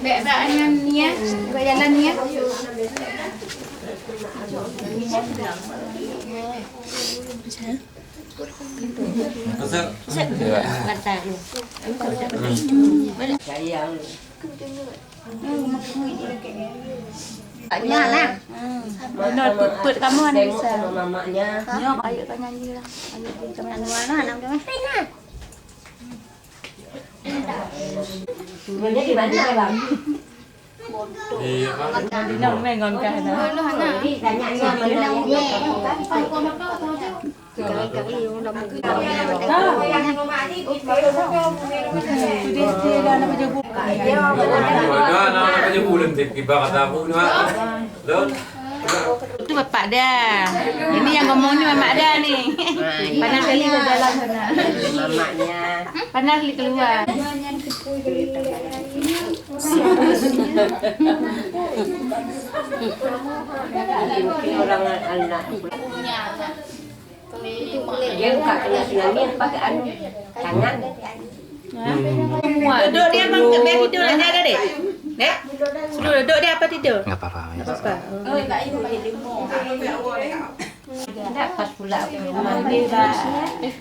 Baik-baiknya Nia, jalan Nia. Banyak lah. Benar put kamu anak bisa. Mamanya. Ya, ayo kau nyanyi lah. Ayo kita nyanyi mana anak dia. Sebenarnya di mana bang? Di nong mengon kah dah. Jadi tanyanya mana Itu bapak dah. Ini yang ngomong ni mamak dah ni. Panas kali ke jalan sana. mamanya. Panas kali keluar. Mungkin orang anak. Dia buka kena tsunami pakai anu tangan. Duduk dia bang, biar tidur nak jaga dek. Dek, suruh duduk dia apa tidur? Nggak apa-apa. Tidak pas pula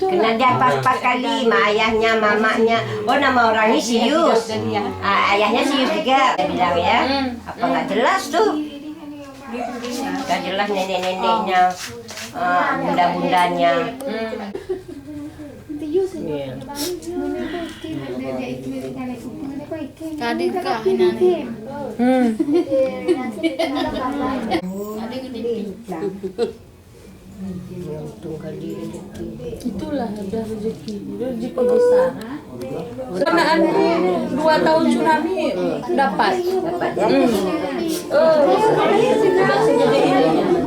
kena dia pas-pas kali mak ayahnya mamanya. Oh nama orangnya Sius. Ayahnya Sius juga. Dia bilang ya. Apa nggak jelas tuh? Nggak jelas nenek-neneknya, bunda-bundanya. Tadi kah ini? Itulah ada rezeki besar. Kenaan 2 tahun tsunami dapat.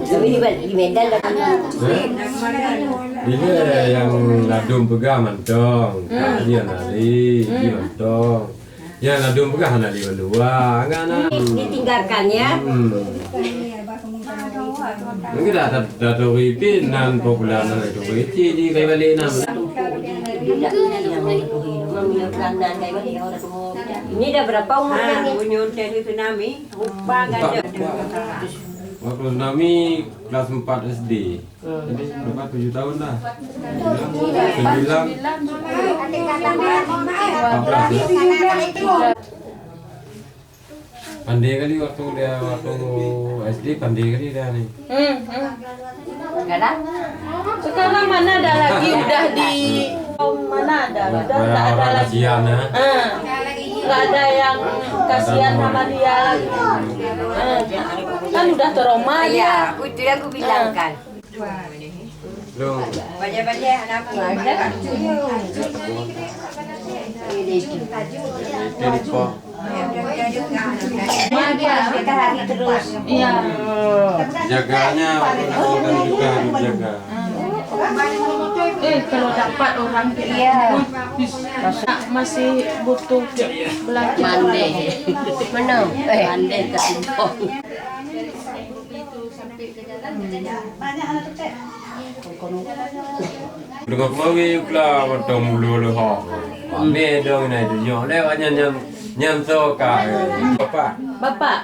Tapi di Medan Ini yang ladum pegang mantong, dia nali, dia mantong. Ya ladum pegang nali berdua, enggak ditinggalkan ya. Mungkin dah terwipin nan popular nan itu itu di kayak balik nan. Ini dah berapa umurnya nih? Bunyur dari tsunami, lupa nggak ada. Waktu tsunami kelas 4 SD. Jadi berapa 7 tahun dah. 9 Pandai kali waktu SD pandai kali dia nih. Sekarang? Sekarang mana ada lagi udah di mana ada? Udah tak ada lagi. Nggak ada yang kasihan sama dia lagi. Kan udah trauma Ya, ya. itu yang aku bilang kan. Loh, Banyak-banyak anakku. jadi kok Kita hari terus. Iya. jaganya kan juga harus jaga. Kalau dapat orang Iya. masih butuh belajar. Mana? Pandai ketimpong. Dengan kemawi pula betul mulu ha. Ame dong na itu yo le nyam so ka bapak. Bapak.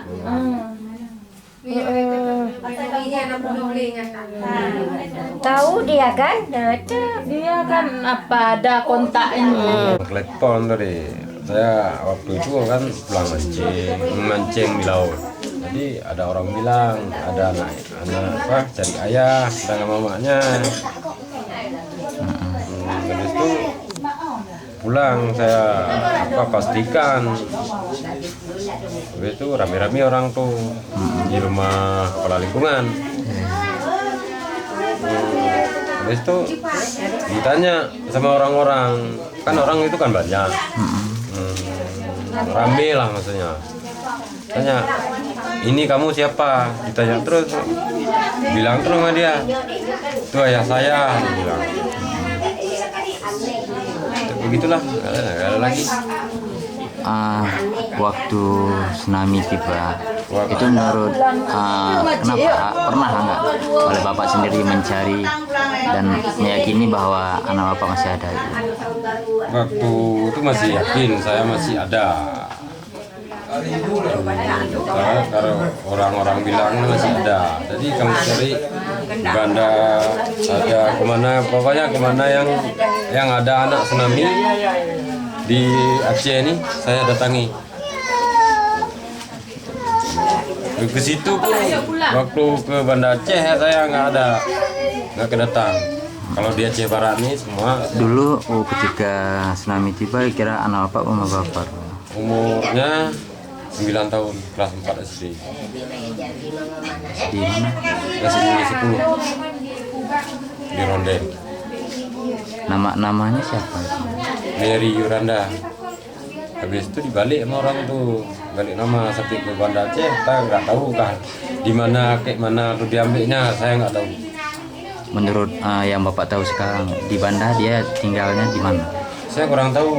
Tahu dia kan? Dia kan apa ada kontaknya. Telepon tadi. Saya waktu itu kan pulang mancing di laut. Jadi ada orang bilang ada anak apa cari ayah dengan mamanya. Habis itu pulang saya apa pastikan. Habis itu rame-rame orang tuh di rumah kepala lingkungan. Habis itu ditanya sama orang-orang, kan orang itu kan banyak. Rame lah maksudnya. Tanya, ini kamu siapa? Ditanya terus, bilang terus sama dia, itu ayah saya, dia bilang. Begitulah, nggak ada lagi. Waktu tsunami tiba, itu menurut kenapa pernah nggak oleh bapak sendiri mencari dan meyakini bahwa anak bapak masih ada? Waktu itu masih yakin saya masih ada. Karena orang-orang bilang masih ada. Jadi kami cari Banda ada kemana, pokoknya kemana yang ada anak tsunami di Aceh ini saya datangi. Ke situ pun waktu ke Banda Aceh saya nggak kedatang. Kalau di Aceh Barat nih semua. Dulu ketika tsunami tiba kira anak bapak umur berapa? Umurnya 9 tahun, kelas 4 SD. Di mana? Masih 10 di Ronden. Namanya siapa? Mary Yuranda. Habis itu dibalik sama orang tuh, balik nama sampai ke Banda Aceh, kita nggak tahu kan di mana, kayak mana tuh diambilnya, saya nggak tahu. Menurut yang bapak tahu sekarang di Banda dia tinggalnya di mana? Saya kurang tahu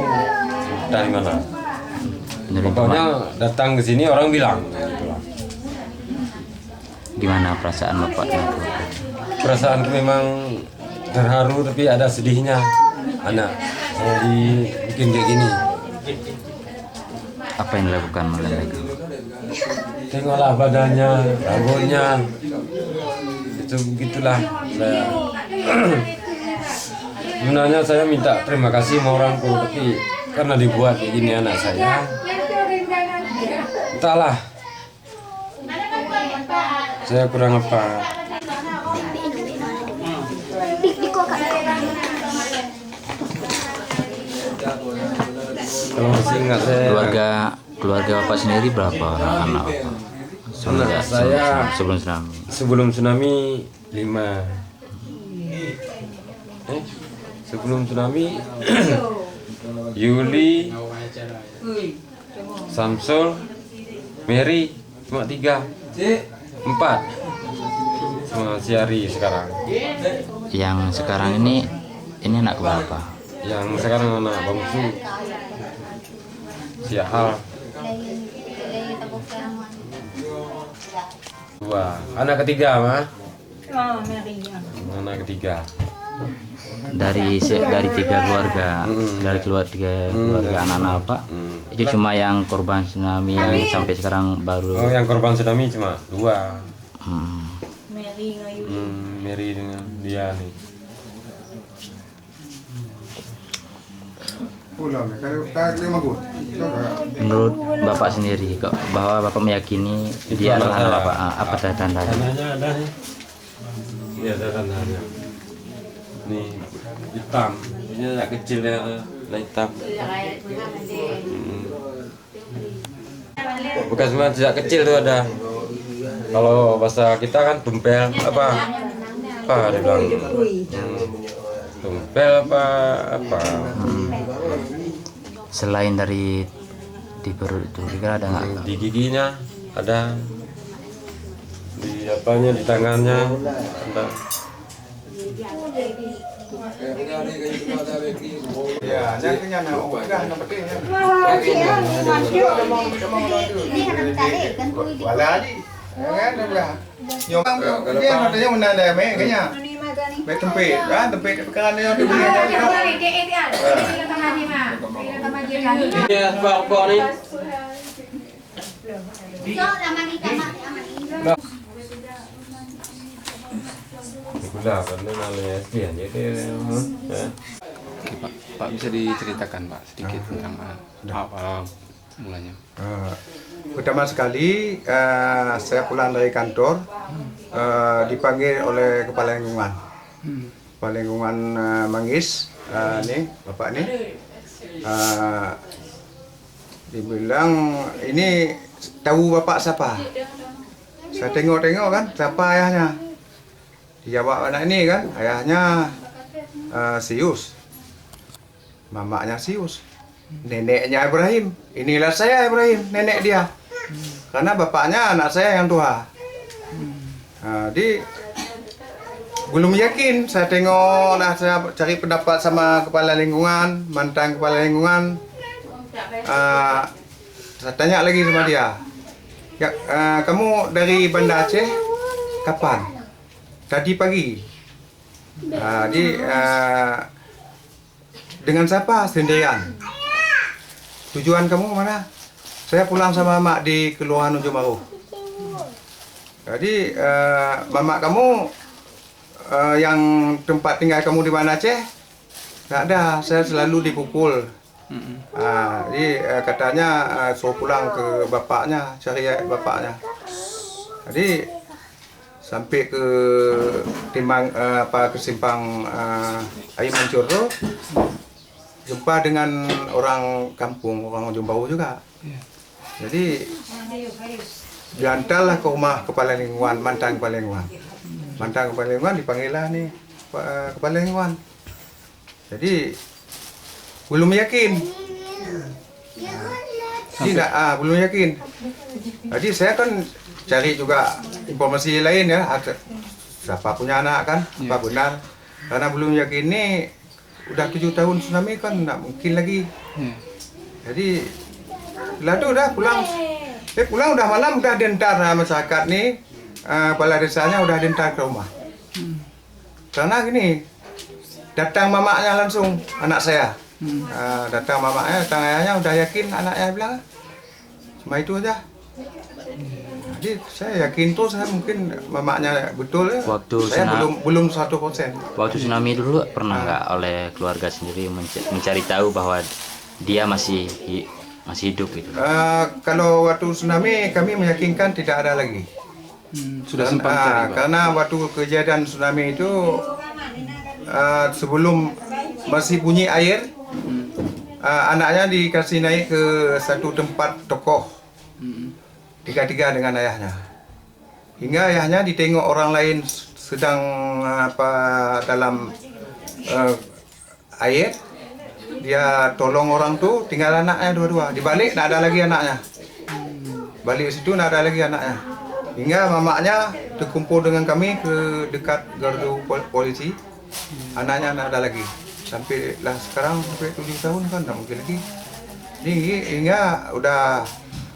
dari mana. Menurut Pokoknya datang ke sini orang bilang. di mana perasaan bapak? Perasaanku memang terharu tapi ada sedihnya. Anak saya bikin kayak gini. Apa yang dilakukan oleh mereka? Tengoklah badannya, rambutnya. Itu begitulah. Sebenarnya saya minta terima kasih sama orangku, tapi karena dibuat kayak gini anak saya, entahlah. Saya kurang apa. Kalau masih ingat saya. Keluarga bapak sendiri berapa orang anak bapak? Anak saya sebelum tsunami. Sebelum tsunami 5. Sebelum tsunami Yuli, Samsul, Mary cuma 3, 4 sama si Ari sekarang. Yang sekarang ini anak berapa? Yang sekarang anak bangsu si Al. 2. Anak ketiga mah. Anak ketiga. Dari 3 keluarga, dari keluarga anak-anak apa? Itu cuma yang korban tsunami yang sampai sekarang baru. Oh, yang korban tsunami cuma 2. Mary dengan dia nih. Menurut bapak sendiri kok bahwa bapak meyakini dia adalah anak bapak, apa tandanya? Tandanya ada nih. Ini ada tandanya. Nih hitam. Ini agak kecil ya, hitam. Bukan cuma sejak kecil tuh ada. Kalau bahasa kita kan tumpel apa dia bilang tumpel apa. Selain dari di perut itu kira ada nggak? Di giginya ada, di apanya, di tangannya ada. Pak, bisa diceritakan Pak sedikit tentang awal mulanya? Pertama sekali saya pulang dari kantor dipanggil oleh kepala lingkungan, kepala lingkungan Manggis, nih bapak nih, dibilang ini tahu bapak siapa? Saya tengok-tengok kan siapa ayahnya. Dijawab anak ini kan ayahnya Sius, mamanya Sius, neneknya Ibrahim. Inilah saya Ibrahim, nenek dia. Karena bapaknya anak saya yang tua. Jadi belum yakin. Saya tengok, saya cari pendapat sama kepala lingkungan, mantan kepala lingkungan. Saya tanya lagi sama dia, ya, kamu dari Banda Aceh kapan? Tadi pagi. Dengan siapa? Sendirian. Tujuan kamu mana? saya pulang sama Mak di Kelurahan Ujung Baru. Jadi Mamak kamu yang tempat tinggal kamu di mana Aceh? Nggak ada, saya selalu dipukul. Jadi katanya suruh pulang ke bapaknya, cari bapaknya. Jadi sampai ke ke simpang Air Mancur tuh jumpa dengan orang kampung, orang Ujung Baru juga. Jadi diantarlah ke rumah kepala lingkungan, mantan kepala lingkungan. Mantan kepala lingkungan dipanggil lah nih kepala lingkungan. Jadi belum yakin. Tidak, belum yakin. Jadi saya kan cari juga informasi lain ya, siapa punya anak kan, apa benar. Karena belum yakin ini udah 7 tahun tsunami kan nggak mungkin lagi. Jadi lalu udah pulang. Pulang udah malam udah dientar masyarakat nih, kepala desanya udah dientar ke rumah. Karena gini, datang mamaknya langsung anak saya. Datang mamaknya, datang ayahnya udah yakin anaknya bilang cuma itu aja. Jadi saya yakin tuh saya mungkin mamaknya betul ya. Waktu saya belum 100%. Waktu tsunami dulu pernah nggak oleh keluarga sendiri mencari tahu bahwa dia masih hidup gitu? Kalau waktu tsunami kami meyakinkan tidak ada lagi. Sudah sempat cari, Pak? Karena waktu kejadian tsunami itu sebelum masih bunyi air, anaknya dikasih naik ke satu tempat tokoh, tiga-tiga dengan ayahnya. Hingga ayahnya ditengok orang lain sedang dalam air. Dia tolong orang tuh, tinggal anaknya dua-dua. Dibalik, tidak ada lagi anaknya. Balik situ, tidak ada lagi anaknya. Hingga mamaknya terkumpul dengan kami ke dekat gardu polisi. Anaknya tidak ada lagi. Sampai lah sekarang sampai 7 tahun kan, tidak mungkin lagi. Jadi hingga udah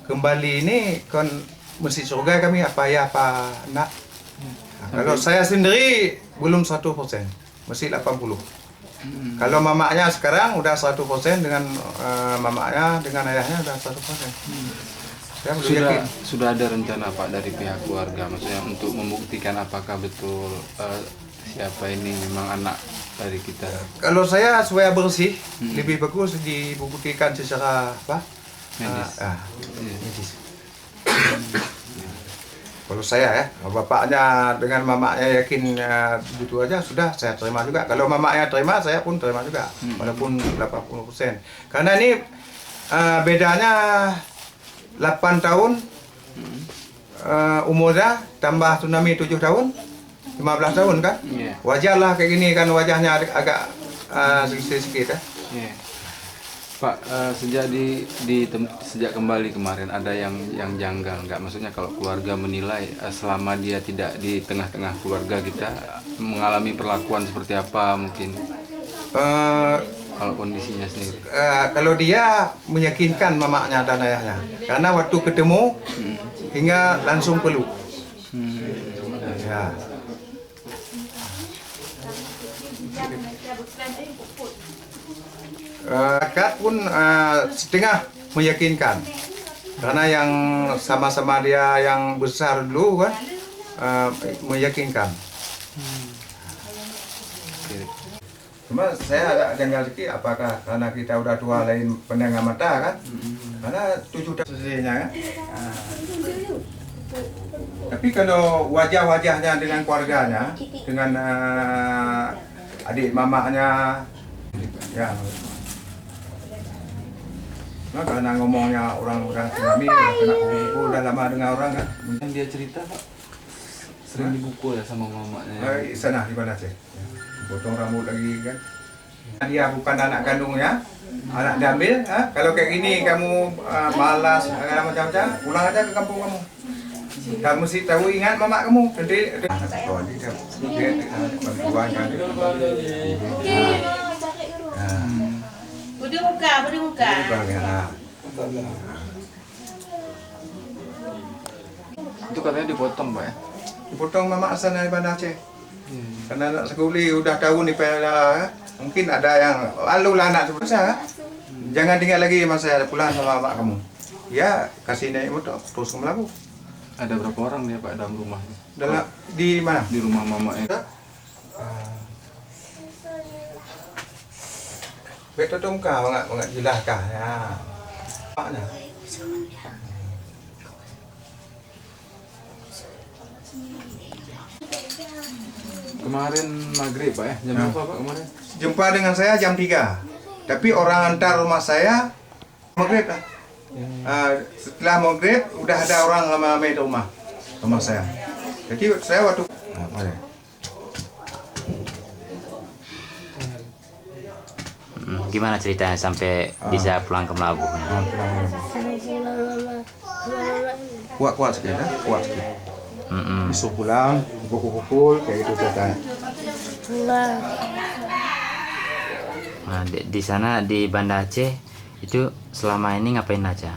kembali ini kan mesti surga kami apa ya apa nak. Kalau saya sendiri belum 100%, masih 80%. Kalau mamaknya sekarang udah 100% dengan mamaknya dengan ayahnya udah 100%. Saya belum yakin. Sudah ada rencana Pak dari pihak keluarga, maksudnya untuk membuktikan apakah betul siapa ini memang anak dari kita? Kalau saya supaya bersih, lebih bagus dibuktikan secara apa? Medis. Medis. Kalau saya ya, bapaknya dengan mamaknya yakin gitu aja sudah saya terima juga. Kalau mamaknya terima, saya pun terima juga, walaupun 80%. Karena ini bedanya 8 tahun umurnya, tambah tsunami 7 tahun, 15 tahun kan? Wajarlah kayak gini kan, wajahnya agak sedikit ya. Pak, sejak kembali kemarin ada yang janggal nggak? Maksudnya kalau keluarga menilai selama dia tidak di tengah-tengah keluarga kita mengalami perlakuan seperti apa mungkin? Kalau kondisinya sendiri? Kalau dia meyakinkan mamaknya dan ayahnya, karena waktu ketemu hingga langsung peluk. Ya. Rakyat pun setengah meyakinkan, karena yang sama-sama dia yang besar dulu kan meyakinkan. Cuma saya agak janggal sedikit, apakah karena kita udah tua lain pendengar mata kan, karena 7 tahun selesainya kan. Tapi kalau wajah-wajahnya dengan keluarganya, dengan adik mamaknya, ya. Nah, karena ngomongnya orang-orang tsunami, kena pukul, udah lama dengar orang kan. Yang dia cerita Pak, sering dipukul ya sama mamanya? Sana di mana sih? Potong rambut lagi kan. Dia bukan anak kandungnya, anak diambil. Kalau kayak gini kamu malas, macam-macam, pulang aja ke kampung kamu. Kamu mesti tahu, ingat mamak kamu. Nanti bantuan kan. Budi muka. Itu katanya dipotong Pak ya? Dipotong mamak sana di Bandar Aceh. Karena anak sekuli udah tahu nih pela, mungkin ada yang lalu lah anak sebesar. Jangan tinggal lagi mas saya pulang sama mak kamu. dia kasih naik motor terus ke Melabu. Ada berapa orang dia Pak dalam rumah? Dalam di mana? Di rumah mamanya. Betul tu muka enggak jelas kah ya. Mana? Kemarin maghrib Pak ya? Jam berapa Pak kemarin? Jumpa dengan saya jam 3. Tapi orang antar rumah saya maghrib lah. Setelah maghrib udah ada orang ramai di rumah saya. Jadi saya waktu Gimana ceritanya sampai bisa pulang ke Melabu? kuat sikit dah, kuat sikit. Disuruh pulang, pukul-pukul kayak gitu ceritanya. Nah, di sana di Banda Aceh itu selama ini ngapain aja?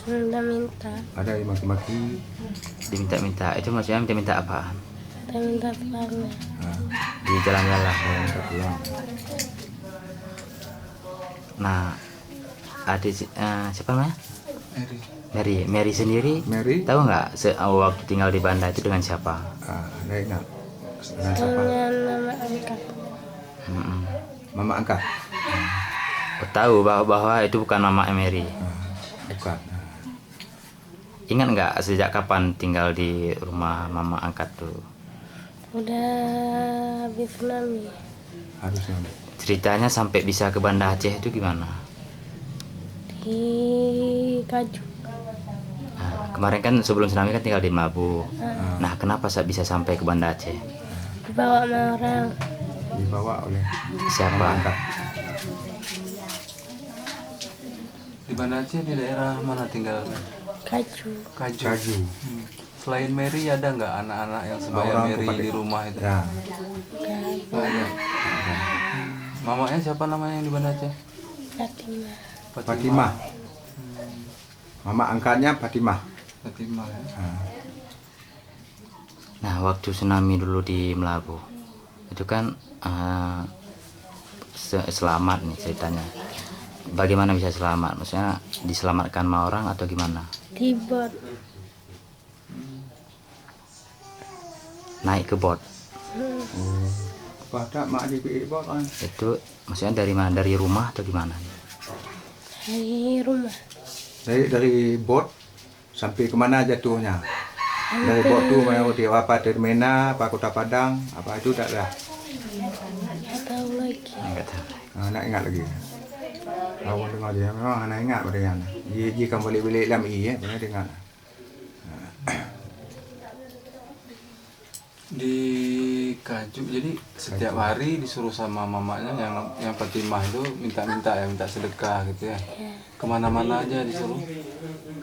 Minta-minta. Ada yang maki-maki. Diminta-minta. Itu maksudnya minta-minta apaan? Minta pulang. Di jalan-jalan. Minta pulang. Nah, adik siapa namanya? Mary sendiri. Mary. Tahu nggak waktu tinggal di Banda itu dengan siapa? Ada ingat. Dengan siapa? Dengan mama angkat. Mama angkat. Tahu bahwa itu bukan mama Mary. Bukan. Ingat nggak sejak kapan tinggal di rumah mama angkat tuh? Udah habis tsunami. Harusnya. Ceritanya sampai bisa ke Banda Aceh itu gimana? Di Kaju. Nah, kemarin kan sebelum tsunami kan tinggal di Melabu. Nah, kenapa bisa sampai ke Banda Aceh? Dibawa sama orang. Dibawa oleh Siapa? angkat. Di Banda Aceh di daerah mana tinggal? Kaju. Kaju. Selain Mary ada nggak anak-anak yang sebaya Mary di rumah itu? Ya. Banyak. Mamanya siapa namanya yang di Banda Aceh? Fatimah. Fatimah. Mama angkatnya Fatimah. Fatimah ya. Nah, waktu tsunami dulu di Melabu itu kan selamat nih ceritanya. Bagaimana bisa selamat? Maksudnya diselamatkan sama orang atau gimana? Di bot. Naik ke bot. Pada mak di bot kan. Itu maksudnya dari mana? Dari rumah atau gimana? Dari rumah. Dari bot sampai kemana jatuhnya? Dari bot tuh mau di apa Termina, apa Kota Padang, apa itu tak ada. Nggak tahu lagi. Enggak tahu. Nak ingat lagi. Awak dengar dia memang anak ingat pada yang. Jika balik-balik dalam benar dengar. Di Kaju jadi setiap hari disuruh sama mamanya yang Fatimah itu minta sedekah gitu ya. Kemana-mana aja disuruh.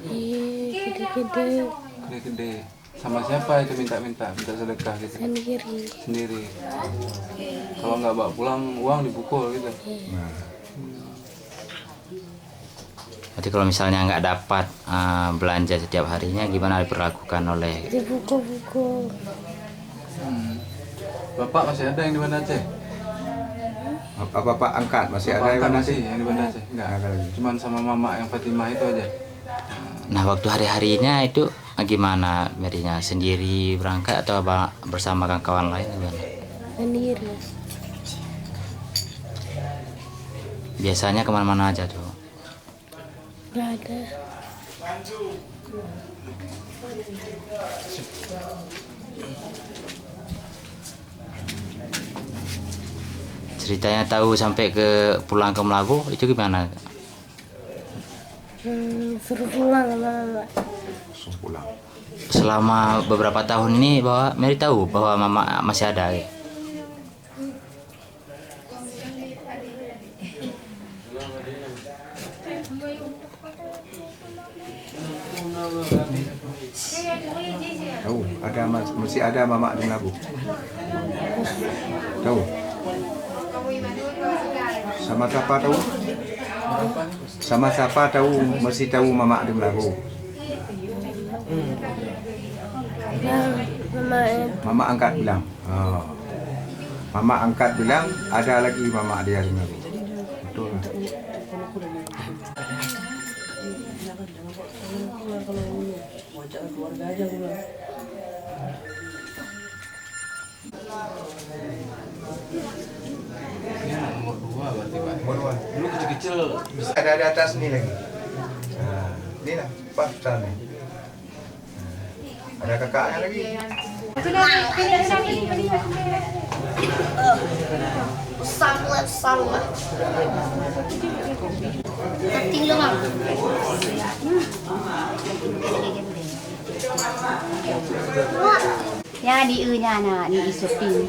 Gede-gede. Gede-gede. Sama siapa itu minta sedekah gitu? Sendiri. Kalau nggak bawa pulang uang dipukul gitu. Berarti kalau misalnya nggak dapat belanja setiap harinya, gimana diperlakukan oleh? Dipukul-pukul. Bapak masih ada yang di Banda Aceh? Bapak angkat masih ada yang Bapak masih yang di Banda Aceh? Enggak. Cuman sama mama yang Fatimah itu aja. Nah, waktu hari-harinya itu gimana? Merinya sendiri berangkat atau bersama kawan lain gimana? Sendiri. Biasanya kemana-mana aja tuh? Nggak ada. Ceritanya tahu sampai pulang ke Melabu itu gimana? Suruh pulang sama mama. Suruh pulang. Selama beberapa tahun ini bahwa Mary tahu bahwa mama masih ada ya? Tahu, masih ada mama di Melabu. Tahu. Sama siapa tahu? Sama siapa tahu? Masih tahu mama di Melabu. Mama angkat bilang. Mama angkat bilang ada lagi mama dia di Melabu. Betul. kalau ini. Mau ajak keluarga aja gue bilang. Ini nomor 2 berarti Pak. Nomor 2. Dulu kecil-kecil bisa. Ada di atas nih lagi. Nah, ini lah, pas sana. Ada kakaknya lagi. Sama. Tinggal mah. Ya di nya na di isupin.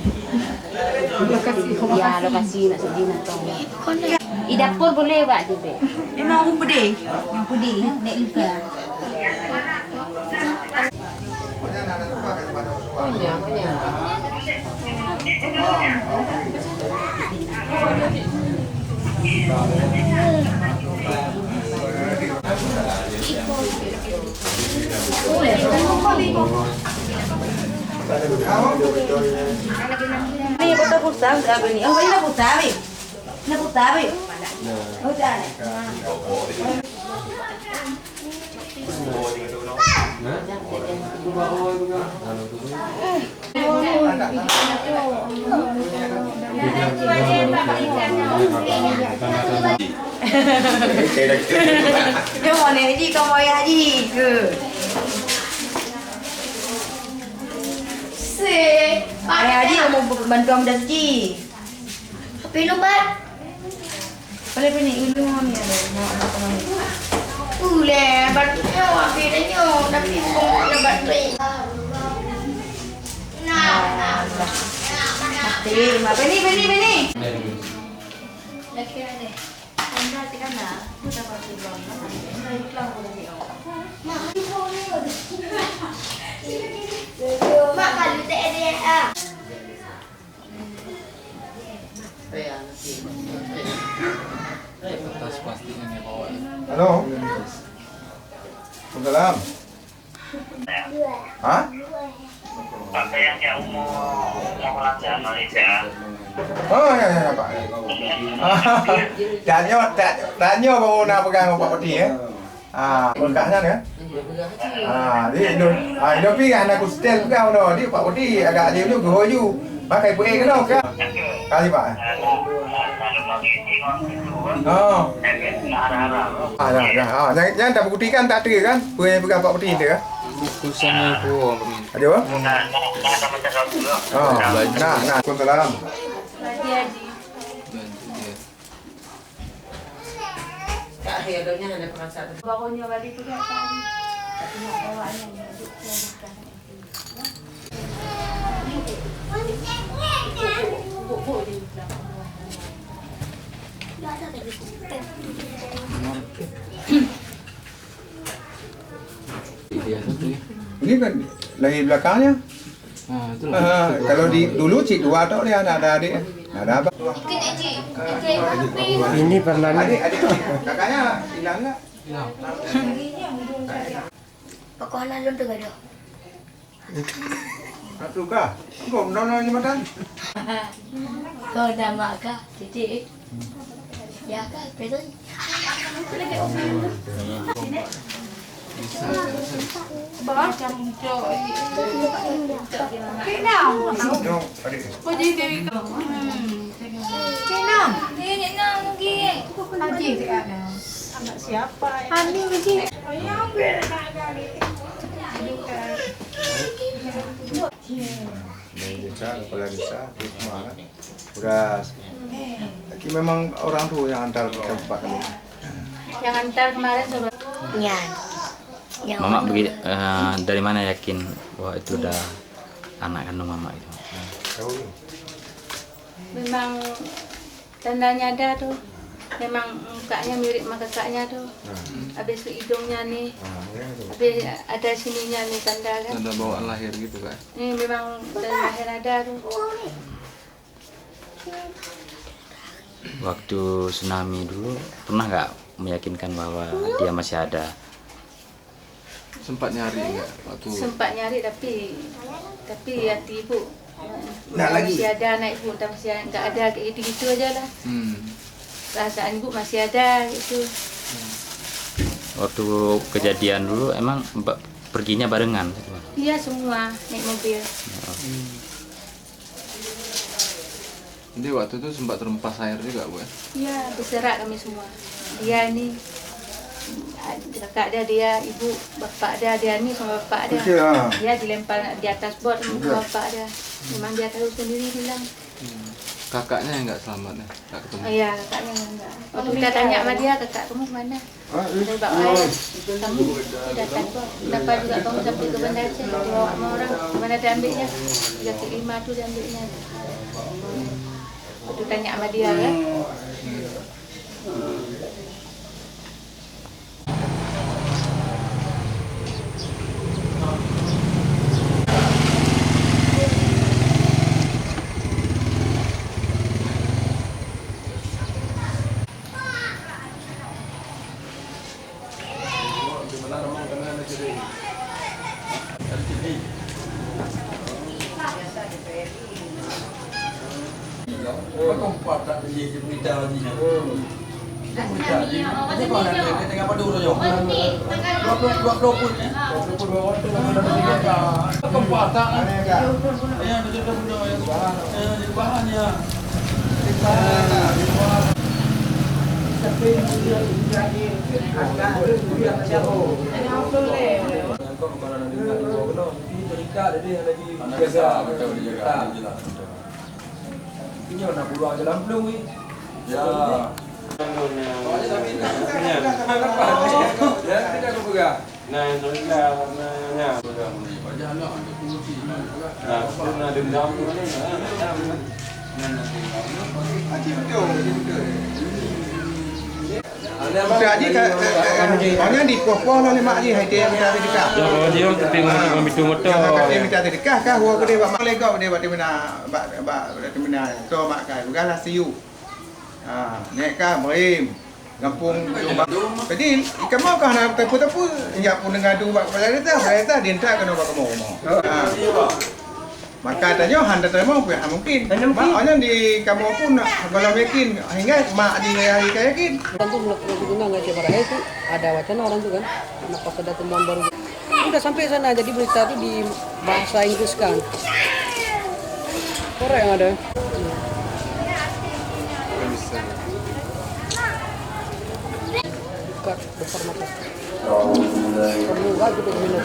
Ya lokasi nak sedih nak tong. Di dapur boleh Pak juga. Emang aku pedih. Yang putih ya, nek luka. Ini foto pulsa udah apa nih? Oh ini pulsa nih. Ini pulsa nih. Udah. Dia mau nih Haji, kau mau ya Haji ke? Ayah Haji mau bantu Amda Haji. Pilih bat. Boleh ini mau nih ada mau teman. Batnya wakilnya tapi kok lebat ni. Nah. Beni. Lagi ada. Anda tekan dah. Kita pasti buang. Mak kalau tak ada Tas plastiknya nih bawa. Halo. Salam. Hah? Sampai yang umur Malaysia. Oh ya Pak. Tanya baru nak pegang Pak Peti ya. Berkahnya kan? Dia pergi anak aku setel pegang dah. Dia Pak Peti agak dia dulu goyu. Pakai PA ke dah kan? Kali Pak. Oh. Jangan tak buktikan tak ada kan? Pegang Pak Peti tu kan? Kusannya aku Ada apa? Oh, nah, Salam. Barunya balik tu kan tadi. Tengok bawaannya. Ini kan lagi belakangnya. Itulah. Kalau dulu cik dua tau dia ada adik. Ada apa? Ini pernah Adik kakaknya hilang enggak? Pokoknya lu tu gado. Satu kah? Kau mendono ni makan? Kau dah makan, titik. Ya kan, betul. Macam tu. No, adik. Anak siapa? Desa, kepala desa, semangat. Beras. Tapi memang orang tu yang antar ke tempat kami. Yang antar kemarin coba. Ya. Mama dari mana yakin bahwa itu udah anak kandung mama itu? Memang tandanya ada tuh. Memang mukanya mirip sama kakaknya tuh. Habis itu hidungnya nih. Habis ada sininya nih tanda kan. Tanda bawaan lahir gitu kan. Ini memang dari lahir ada tuh. Waktu tsunami dulu pernah nggak meyakinkan bahwa dia masih ada? Sempat nyari enggak waktu Sempat nyari tapi hati ibu Nak lagi? masih ada anak ibu, tapi masih nggak ada kayak gitu aja lah. Hmm. Perasaan ibu masih ada gitu. waktu kejadian dulu emang perginya barengan? Iya semua naik mobil. Jadi waktu itu sempat terempas air juga, Bu ya? Iya, berserak kami semua. Dia ini kakak dia ibu, bapak dia ni sama bapak dia. Dia dilempar di atas bot sama bapak dia. Memang dia tahu sendiri bilang. Kakaknya yang nggak selamat ya? Nggak ketemu? Iya, kakaknya enggak. Waktu kita tanya sama dia, kakak kamu kemana? Saya bawa ayah. Kamu datang kok. Kenapa juga kamu sampai ke Banda Aceh? Dibawa sama orang. Mana diambilnya? 3 tu diambilnya. Waktu tanya sama dia kan. Haji hanya di popo oleh mak haji dia minta sedekah. Dia tengok bitu motor. Dia minta sedekah kah gua gede bak legok dia bak mina to mak kai bukanlah siu. Nek kah Ibrahim Kampung Jombang. Jadi ikan mau kah nak tepu-tepu ya pun ngadu bak pemerintah dia tak kena bak kamu. Maka tanya handa terima apa mungkin. Maknya di kamu pun kalau yakin hingga mak di hari yakin. Tentu guna nggak coba itu ada wacana orang tuh kan, kenapa ada temuan baru. Udah sampai sana jadi berita itu di bahasa Inggris kan. Korea yang ada. Buka besar mata. Perlu wajib minum.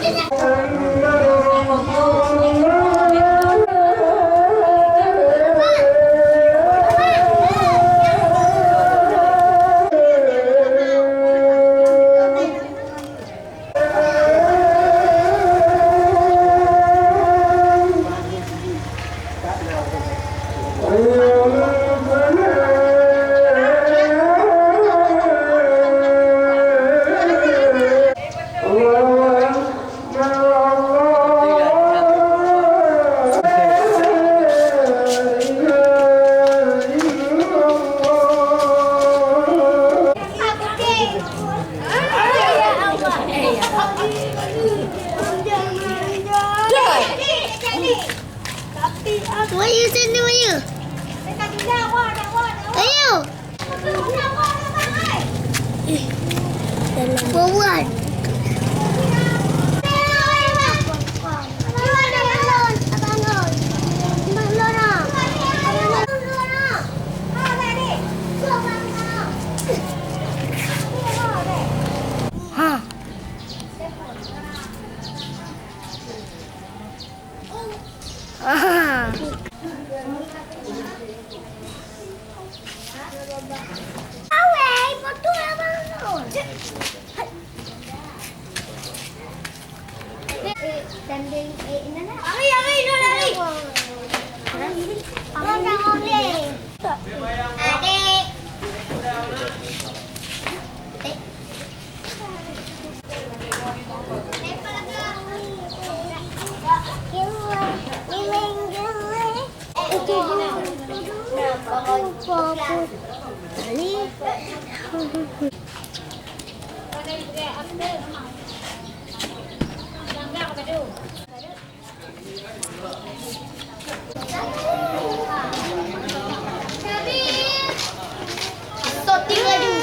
So tinggal di